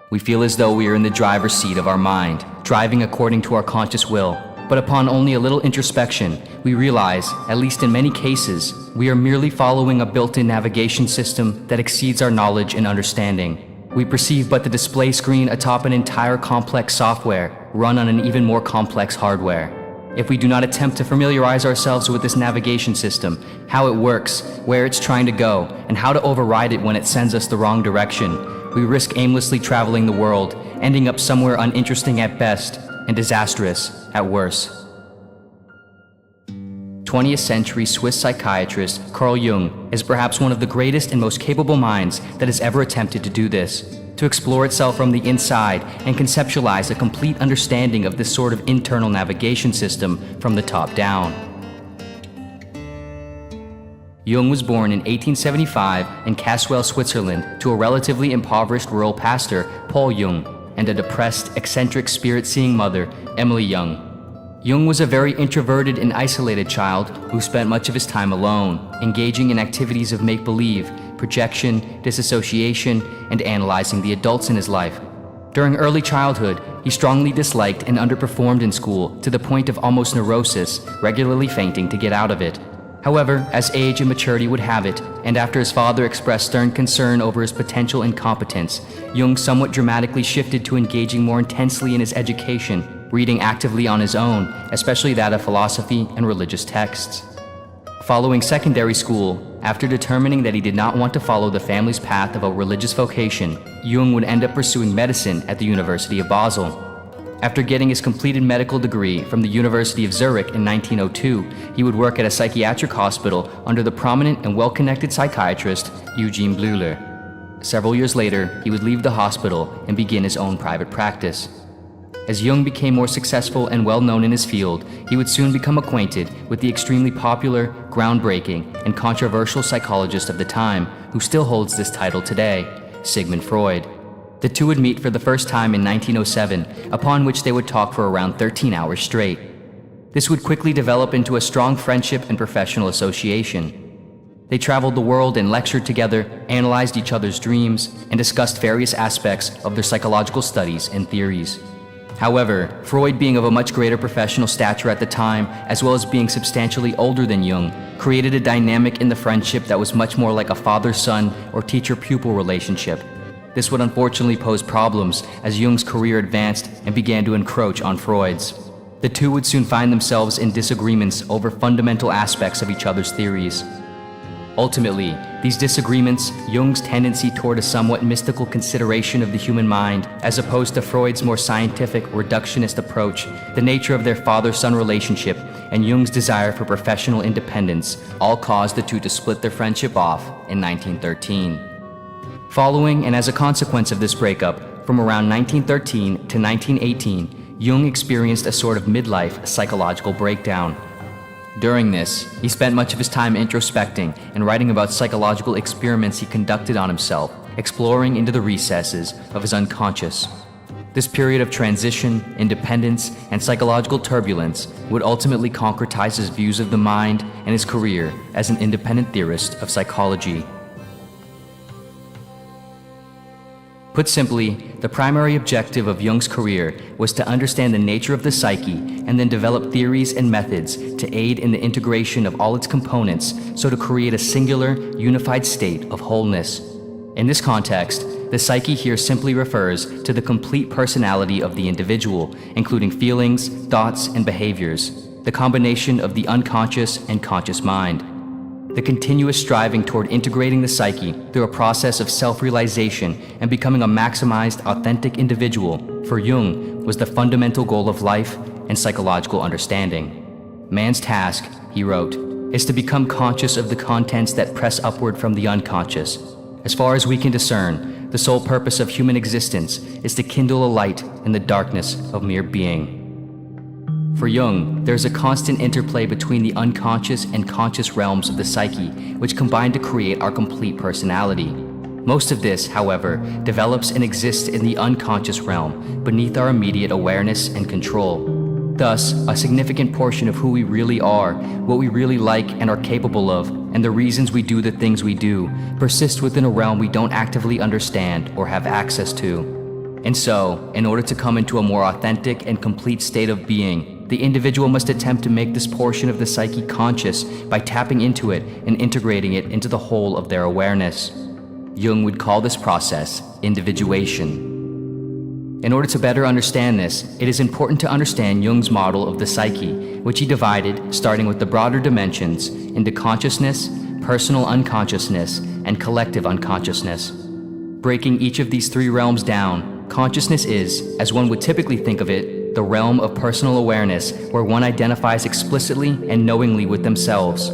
We feel as though we are in the driver's seat of our mind, driving according to our conscious will. But upon only a little introspection, we realize, at least in many cases, we are merely following a built-in navigation system that exceeds our knowledge and understanding. We perceive but the display screen atop an entire complex software run on an even more complex hardware. If we do not attempt to familiarize ourselves with this navigation system, how it works, where it's trying to go, and how to override it when it sends us the wrong direction, we risk aimlessly traveling the world, ending up somewhere uninteresting at best and disastrous at worst. 20th century Swiss psychiatrist Carl Jung is perhaps one of the greatest and most capable minds that has ever attempted to do this, to explore itself from the inside and conceptualize a complete understanding of this sort of internal navigation system from the top down. Jung was born in 1875 in Caswell, Switzerland, to a relatively impoverished rural pastor, Paul Jung, and a depressed, eccentric, spirit-seeing mother, Emily Jung. Jung was a very introverted and isolated child who spent much of his time alone, engaging in activities of make-believe, projection, disassociation, and analyzing the adults in his life. During early childhood, he strongly disliked and underperformed in school to the point of almost neurosis, regularly fainting to get out of it. However, as age and maturity would have it, and after his father expressed stern concern over his potential incompetence, Jung somewhat dramatically shifted to engaging more intensely in his education, reading actively on his own, especially that of philosophy and religious texts. Following secondary school, after determining that he did not want to follow the family's path of a religious vocation, Jung would end up pursuing medicine at the University of Basel. After getting his completed medical degree from the University of Zurich in 1902, he would work at a psychiatric hospital under the prominent and well-connected psychiatrist Eugene Bleuler. Several years later, he would leave the hospital and begin his own private practice. As Jung became more successful and well-known in his field, he would soon become acquainted with the extremely popular, groundbreaking, and controversial psychologist of the time, who still holds this title today, Sigmund Freud. The two would meet for the first time in 1907, upon which they would talk for around 13 hours straight. This would quickly develop into a strong friendship and professional association. They traveled the world and lectured together, analyzed each other's dreams, and discussed various aspects of their psychological studies and theories. However, Freud, being of a much greater professional stature at the time, as well as being substantially older than Jung, created a dynamic in the friendship that was much more like a father-son or teacher-pupil relationship. This would unfortunately pose problems as Jung's career advanced and began to encroach on Freud's. The two would soon find themselves in disagreements over fundamental aspects of each other's theories. Ultimately, these disagreements, Jung's tendency toward a somewhat mystical consideration of the human mind, as opposed to Freud's more scientific, reductionist approach, the nature of their father-son relationship, and Jung's desire for professional independence, all caused the two to split their friendship off in 1913. Following and as a consequence of this breakup, from around 1913 to 1918, Jung experienced a sort of midlife psychological breakdown. During this, he spent much of his time introspecting and writing about psychological experiments he conducted on himself, exploring into the recesses of his unconscious. This period of transition, independence, and psychological turbulence would ultimately concretize his views of the mind and his career as an independent theorist of psychology. Put simply, the primary objective of Jung's career was to understand the nature of the psyche and then develop theories and methods to aid in the integration of all its components so to create a singular, unified state of wholeness. In this context, the psyche here simply refers to the complete personality of the individual, including feelings, thoughts, and behaviors, the combination of the unconscious and conscious mind. The continuous striving toward integrating the psyche through a process of self-realization and becoming a maximized, authentic individual, for Jung, was the fundamental goal of life and psychological understanding. Man's task, he wrote, is to become conscious of the contents that press upward from the unconscious. As far as we can discern, the sole purpose of human existence is to kindle a light in the darkness of mere being. For Jung, there is a constant interplay between the unconscious and conscious realms of the psyche, which combine to create our complete personality. Most of this, however, develops and exists in the unconscious realm, beneath our immediate awareness and control. Thus, a significant portion of who we really are, what we really like and are capable of, and the reasons we do the things we do, persist within a realm we don't actively understand or have access to. And so, in order to come into a more authentic and complete state of being, the individual must attempt to make this portion of the psyche conscious by tapping into it and integrating it into the whole of their awareness. Jung would call this process individuation. In order to better understand this, it is important to understand Jung's model of the psyche, which he divided, starting with the broader dimensions, into consciousness, personal unconsciousness, and collective unconsciousness. Breaking each of these three realms down, consciousness is, as one would typically think of it, the realm of personal awareness where one identifies explicitly and knowingly with themselves.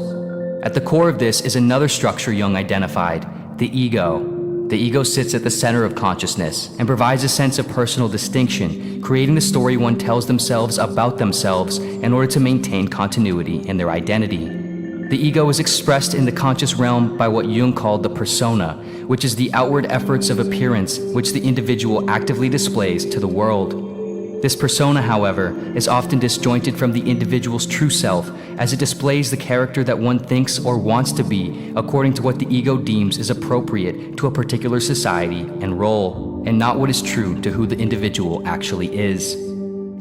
At the core of this is another structure Jung identified, the ego. The ego sits at the center of consciousness and provides a sense of personal distinction, creating the story one tells themselves about themselves in order to maintain continuity in their identity. The ego is expressed in the conscious realm by what Jung called the persona, which is the outward efforts of appearance which the individual actively displays to the world. This persona, however, is often disjointed from the individual's true self, as it displays the character that one thinks or wants to be according to what the ego deems is appropriate to a particular society and role, and not what is true to who the individual actually is.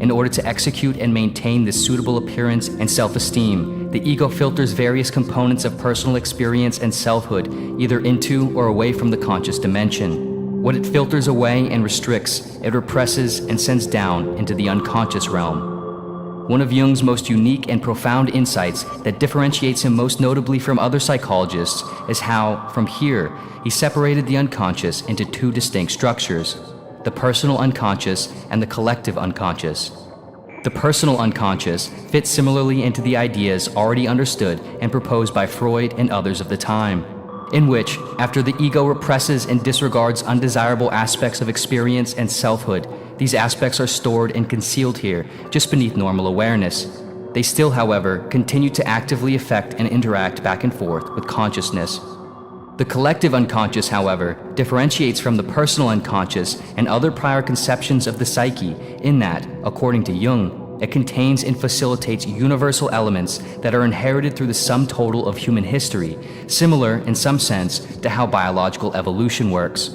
In order to execute and maintain this suitable appearance and self-esteem, the ego filters various components of personal experience and selfhood either into or away from the conscious dimension. What it filters away and restricts, it represses and sends down into the unconscious realm. One of Jung's most unique and profound insights that differentiates him most notably from other psychologists is how, from here, he separated the unconscious into two distinct structures: the personal unconscious and the collective unconscious. The personal unconscious fits similarly into the ideas already understood and proposed by Freud and others of the time, in which, after the ego represses and disregards undesirable aspects of experience and selfhood, these aspects are stored and concealed here, just beneath normal awareness. They still, however, continue to actively affect and interact back and forth with consciousness. The collective unconscious, however, differentiates from the personal unconscious and other prior conceptions of the psyche in that, according to Jung, it contains and facilitates universal elements that are inherited through the sum total of human history, similar in some sense to how biological evolution works.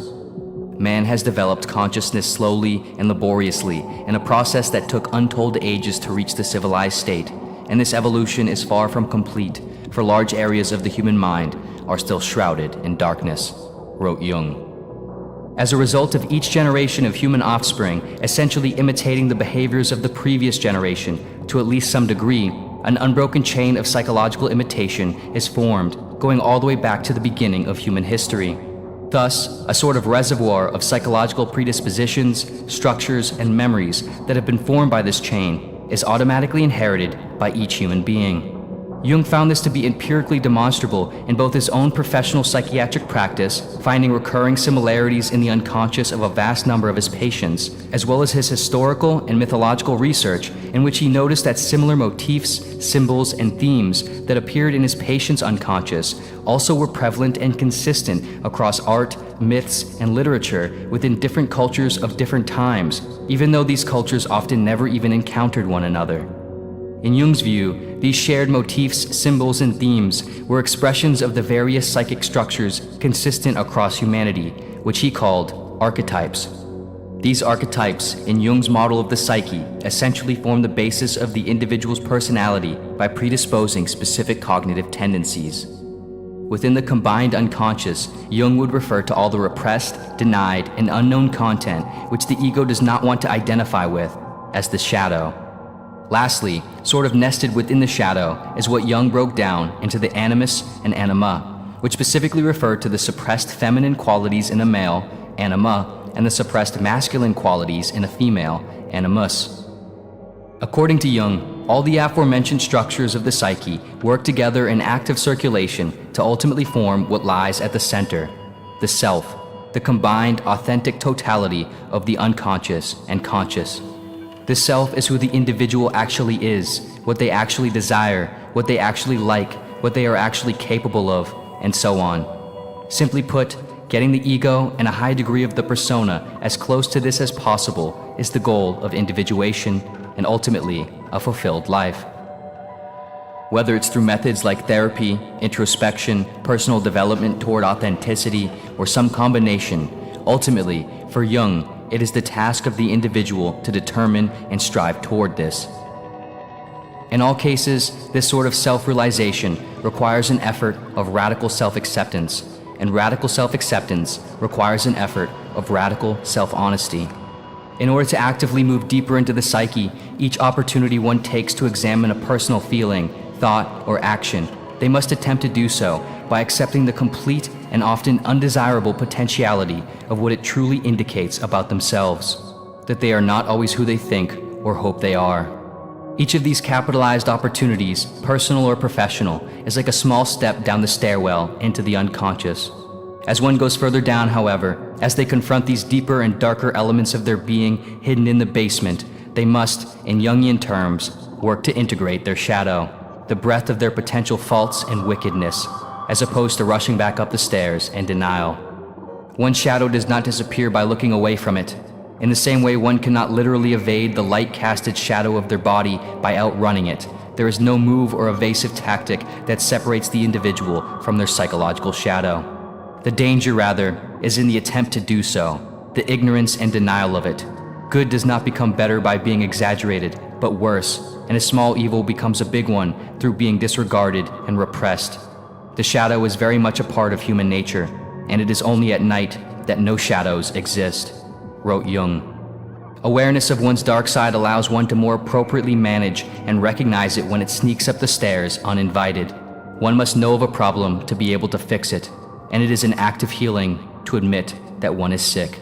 Man has developed consciousness slowly and laboriously in a process that took untold ages to reach the civilized state, and this evolution is far from complete, for large areas of the human mind are still shrouded in darkness, wrote Jung. As a result of each generation of human offspring essentially imitating the behaviors of the previous generation to at least some degree, an unbroken chain of psychological imitation is formed, going all the way back to the beginning of human history. Thus, a sort of reservoir of psychological predispositions, structures, and memories that have been formed by this chain is automatically inherited by each human being. Jung found this to be empirically demonstrable in both his own professional psychiatric practice, finding recurring similarities in the unconscious of a vast number of his patients, as well as his historical and mythological research, in which he noticed that similar motifs, symbols, and themes that appeared in his patients' unconscious also were prevalent and consistent across art, myths, and literature within different cultures of different times, even though these cultures often never even encountered one another. In Jung's view, these shared motifs, symbols, and themes were expressions of the various psychic structures consistent across humanity, which he called archetypes. These archetypes, in Jung's model of the psyche, essentially form the basis of the individual's personality by predisposing specific cognitive tendencies. Within the combined unconscious, Jung would refer to all the repressed, denied, and unknown content which the ego does not want to identify with as the shadow. Lastly, sort of nested within the shadow is what Jung broke down into the animus and anima, which specifically refer to the suppressed feminine qualities in a male, anima, and the suppressed masculine qualities in a female, animus. According to Jung, all the aforementioned structures of the psyche work together in active circulation to ultimately form what lies at the center, the self, the combined authentic totality of the unconscious and conscious. The self is who the individual actually is, what they actually desire, what they actually like, what they are actually capable of, and so on. Simply put, getting the ego and a high degree of the persona as close to this as possible is the goal of individuation and ultimately a fulfilled life. Whether it's through methods like therapy, introspection, personal development toward authenticity, or some combination, ultimately, for Jung, it is the task of the individual to determine and strive toward this. In all cases, this sort of self-realization requires an effort of radical self-acceptance, and radical self-acceptance requires an effort of radical self-honesty. In order to actively move deeper into the psyche, each opportunity one takes to examine a personal feeling, thought, or action, they must attempt to do so by accepting the complete and often undesirable potentiality of what it truly indicates about themselves, that they are not always who they think or hope they are. Each of these capitalized opportunities, personal or professional, is like a small step down the stairwell into the unconscious. As one goes further down, however, as they confront these deeper and darker elements of their being hidden in the basement, they must, in Jungian terms, work to integrate their shadow, the breadth of their potential faults and wickedness, as opposed to rushing back up the stairs in denial. One's shadow does not disappear by looking away from it. In the same way, one cannot literally evade the light-casted shadow of their body by outrunning it. There is no move or evasive tactic that separates the individual from their psychological shadow. The danger, rather, is in the attempt to do so, the ignorance and denial of it. Good does not become better by being exaggerated, but worse, and a small evil becomes a big one through being disregarded and repressed. The shadow is very much a part of human nature, and it is only at night that no shadows exist, wrote Jung. Awareness of one's dark side allows one to more appropriately manage and recognize it when it sneaks up the stairs uninvited. One must know of a problem to be able to fix it, and it is an act of healing to admit that one is sick.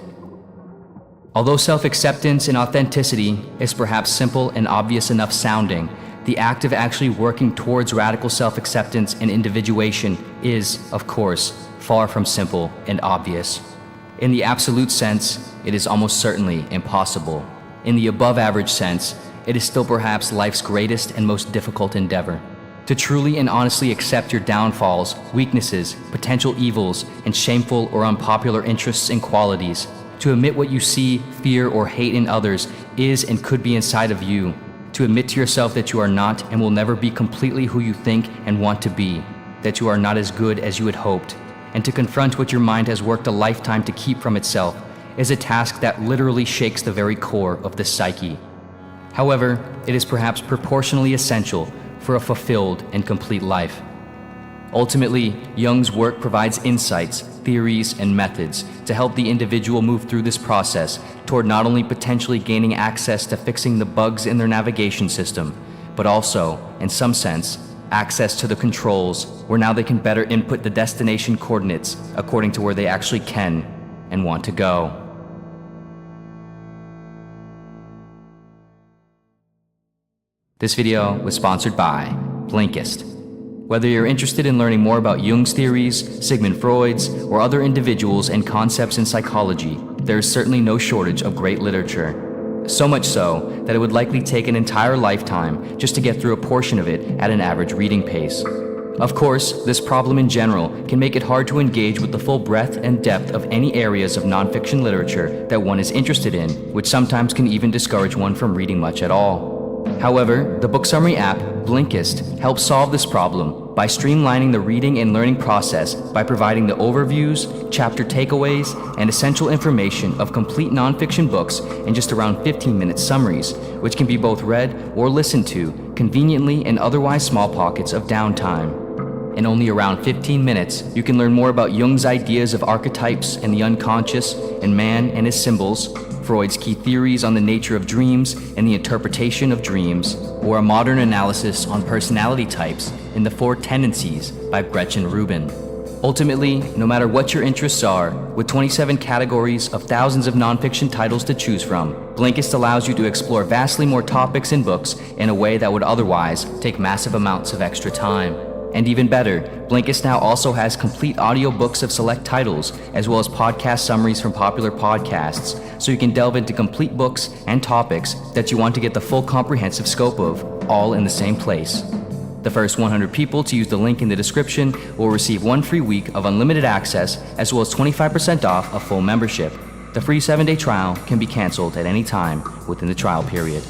Although self-acceptance and authenticity is perhaps simple and obvious enough sounding, the act of actually working towards radical self-acceptance and individuation is, of course, far from simple and obvious. In the absolute sense, it is almost certainly impossible. In the above-average sense, it is still perhaps life's greatest and most difficult endeavor. To truly and honestly accept your downfalls, weaknesses, potential evils, and shameful or unpopular interests and qualities, to admit what you see, fear, or hate in others is and could be inside of you, to admit to yourself that you are not and will never be completely who you think and want to be, that you are not as good as you had hoped, and to confront what your mind has worked a lifetime to keep from itself, is a task that literally shakes the very core of the psyche. However, it is perhaps proportionally essential for a fulfilled and complete life. Ultimately, Jung's work provides insights, theories, and methods to help the individual move through this process toward not only potentially gaining access to fixing the bugs in their navigation system, but also, in some sense, access to the controls where now they can better input the destination coordinates according to where they actually can and want to go. This video was sponsored by Blinkist. Whether you're interested in learning more about Jung's theories, Sigmund Freud's, or other individuals and concepts in psychology, there is certainly no shortage of great literature. So much so that it would likely take an entire lifetime just to get through a portion of it at an average reading pace. Of course, this problem in general can make it hard to engage with the full breadth and depth of any areas of nonfiction literature that one is interested in, which sometimes can even discourage one from reading much at all. However, the book summary app, Blinkist, helps solve this problem by streamlining the reading and learning process by providing the overviews, chapter takeaways, and essential information of complete nonfiction books in just around 15-minute summaries, which can be both read or listened to conveniently in otherwise small pockets of downtime. In only around 15 minutes, you can learn more about Jung's ideas of archetypes and the unconscious, and man and his symbols, Freud's key theories on the nature of dreams and the interpretation of dreams, or a modern analysis on personality types in The Four Tendencies by Gretchen Rubin. Ultimately, no matter what your interests are, with 27 categories of thousands of nonfiction titles to choose from, Blinkist allows you to explore vastly more topics and books in a way that would otherwise take massive amounts of extra time. And even better, Blinkist now also has complete audiobooks of select titles, as well as podcast summaries from popular podcasts, so you can delve into complete books and topics that you want to get the full comprehensive scope of, all in the same place. The first 100 people to use the link in the description will receive 1 free week of unlimited access, as well as 25% off a full membership. The free 7-day trial can be canceled at any time within the trial period.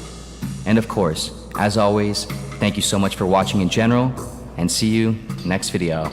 And of course, as always, thank you so much for watching in general, and see you next video.